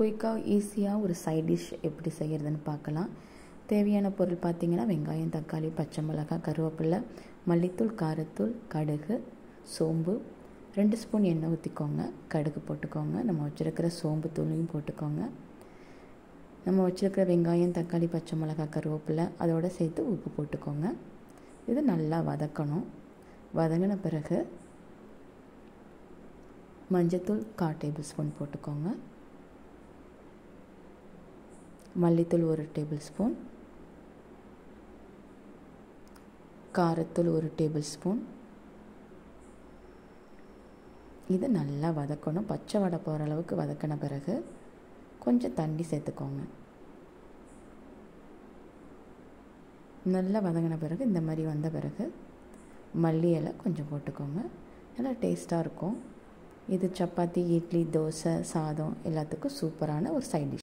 குயிக்காக ஈஸியாக ஒரு சைட் டிஷ் எப்படி செய்கிறதுன்னு பார்க்கலாம். தேவையான பொருள் பார்த்திங்கன்னா வெங்காயம், தக்காளி, பச்சை மிளகாய், கருவேப்பிலை, மல்லித்தூள், காரத்தூள், கடுகு, சோம்பு, 2 ஸ்பூன் எண்ணெய் ஊற்றிக்கோங்க. கடுகு போட்டுக்கோங்க. நம்ம வச்சுருக்கிற சோம்பு தூளையும் போட்டுக்கோங்க. நம்ம வச்சுருக்கிற வெங்காயம், தக்காளி, பச்சை மிளகாய், கருவேப்பிலை அதோடு சேர்த்து உப்பு போட்டுக்கோங்க. இது நல்லா வதக்கணும். வதங்கின பிறகு மஞ்சத்தூள் 1/4 டேபிள் ஸ்பூன் போட்டுக்கோங்க. மல்லித்தூள் 1 டேபிள் ஸ்பூன், காரத்தூள் 1 டேபிள் ஸ்பூன். இது நல்லா வதக்கணும். பச்சை வடை போகிற அளவுக்கு வதக்கின பிறகு கொஞ்சம் தண்ணி சேர்த்துக்கோங்க. நல்லா வதங்கின பிறகு இந்த மாதிரி வந்த பிறகு மல்லி இலை கொஞ்சம் போட்டுக்கோங்க. நல்லா டேஸ்ட்டாக இருக்கும். இது சப்பாத்தி, இட்லி, தோசை, சாதம் எல்லாத்துக்கும் சூப்பரான ஒரு சைட் டிஷ்.